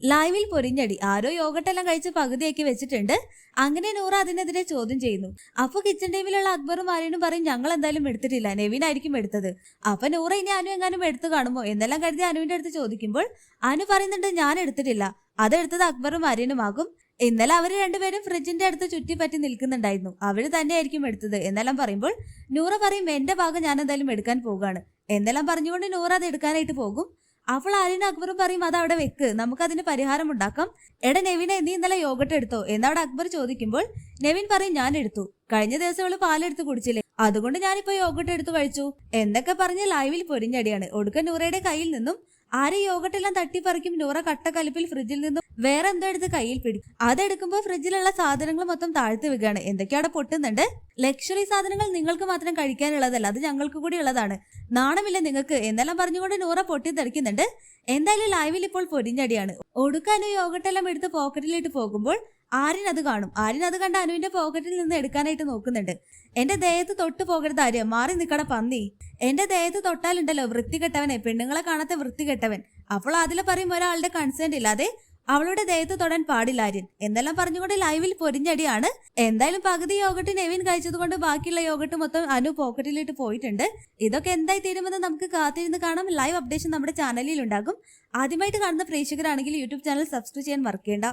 ലൈവിൽ പൊരിഞ്ഞടി. ആരോ യോഗട്ടെല്ലാം കഴിച്ച് പകുതിയാക്കി വെച്ചിട്ടുണ്ട്. അങ്ങനെ നൂറ അതിനെതിരെ ചോദ്യം ചെയ്യുന്നു. അപ്പൊ കിച്ചൺ ടീമിലുള്ള അക്ബറും ആര്യനും പറയും ഞങ്ങൾ എന്തായാലും എടുത്തിട്ടില്ല, നെവിനായിരിക്കും എടുത്തത്. അപ്പൊ നൂറ ഇനി അനു എങ്ങാനും എടുത്തു കാണുമോ എന്നെല്ലാം കരുതി അനുവിന്റെ അടുത്ത് ചോദിക്കുമ്പോൾ അനു പറയുന്നുണ്ട് ഞാൻ എടുത്തിട്ടില്ല, അതെടുത്തത് അക്ബറും ആര്യനുമാകും. ഇന്നലെ അവര് രണ്ടുപേരും ഫ്രിഡ്ജിന്റെ അടുത്ത് ചുറ്റിപ്പറ്റി നിൽക്കുന്നുണ്ടായിരുന്നു, അവര് തന്നെയായിരിക്കും എടുത്തത് എന്നെല്ലാം പറയുമ്പോൾ നൂറ പറയും എന്റെ ഭാഗം ഞാൻ എന്തായാലും എടുക്കാൻ പോകാണ് എന്നെല്ലാം പറഞ്ഞുകൊണ്ട് നൂറ അത് എടുക്കാനായിട്ട് പോകും. അപ്പോൾ ആര്യനും അക്ബറും പറയും അത് അവിടെ വെക്ക്, നമുക്കതിന് പരിഹാരം ഉണ്ടാക്കാം. എടാ നെവിനെ, നീ ഇന്നലെ യോഗട്ട് എടുത്തോ എന്നവിടെ അക്ബർ ചോദിക്കുമ്പോൾ നെവിൻ പറയും ഞാൻ എടുത്തു, കഴിഞ്ഞ ദിവസം അവള് പാലെടുത്ത് കുടിച്ചില്ലേ, അതുകൊണ്ട് ഞാനിപ്പോ യോഗട്ട് എടുത്ത് കഴിച്ചു എന്തൊക്കെ പറഞ്ഞ് ലൈവിൽ പൊരിഞ്ഞടിയാണ്. ഒടുക്ക നൂറയുടെ കയ്യിൽ നിന്നും ആര് യോഗട്ടെല്ലാം തട്ടിപ്പറിക്കും. നൂറ കട്ടക്കലിപ്പിൽ ഫ്രിഡ്ജിൽ നിന്നും വേറെ എന്തോ എടുത്ത് കയ്യിൽ പിടിക്കും. അതെടുക്കുമ്പോൾ ഫ്രിഡ്ജിലുള്ള സാധനങ്ങൾ മൊത്തം താഴ്ത്തി വെക്കുകയാണ്. എന്തൊക്കെയോ അവിടെ പൊട്ടുന്നുണ്ട്. ലക്ഷറി സാധനങ്ങൾ നിങ്ങൾക്ക് മാത്രം കഴിക്കാനുള്ളതല്ല, അത് ഞങ്ങൾക്ക് കൂടി ഉള്ളതാണ്, നാണമില്ല നിങ്ങൾക്ക് എന്നെല്ലാം പറഞ്ഞുകൊണ്ട് നൂറ പൊട്ടിത്തെറിക്കുന്നുണ്ട്. എന്തായാലും ലൈവിൽ ഇപ്പോൾ പൊരിഞ്ഞടിയാണ്. ഒടുക്കാനും യോഗട്ടെല്ലാം എടുത്ത് പോക്കറ്റിലിട്ട് പോകുമ്പോൾ ആര്യൻ അത് കാണും. ആര്യൻ അത് കണ്ട് അനുവിന്റെ പോക്കറ്റിൽ നിന്ന് എടുക്കാനായിട്ട് നോക്കുന്നുണ്ട്. എന്റെ ദേഹത്ത് തൊട്ട് പോകരുത് ആര്യ, മാറി നിക്കട പന്നി, എന്റെ ദേഹത്ത് തൊട്ടാലുണ്ടല്ലോ വൃത്തികെട്ടവനെ, പെണ്ണുങ്ങളെ കാണാത്ത വൃത്തികെട്ടവൻ. അപ്പോൾ അതിലെ പറയും ഒരാളുടെ കൺസേൺ ഇല്ലാതെ അവളുടെ ദേഹത്ത് തൊടാൻ പാടില്ല ആര്യൻ എന്നെല്ലാം പറഞ്ഞുകൊണ്ട് ലൈവിൽ പൊരിഞ്ഞടിയാണ്. എന്തായാലും പകുതി യോഗട്ട് നെവിൻ കഴിച്ചത് കൊണ്ട് ബാക്കിയുള്ള യോഗട്ട് മൊത്തം അനു പോക്കറ്റിലിട്ട് പോയിട്ടുണ്ട്. ഇതൊക്കെ എന്തായി തീരുമെന്ന് നമുക്ക് കാത്തിരുന്ന് കാണാം. ലൈവ് അപ്ഡേഷൻ നമ്മുടെ ചാനലിൽ ഉണ്ടാകും. ആദ്യമായിട്ട് കാണുന്ന പ്രേക്ഷകരാണെങ്കിൽ യൂട്യൂബ് ചാനൽ സബ്സ്ക്രൈബ് ചെയ്യാൻ മറക്കേണ്ട.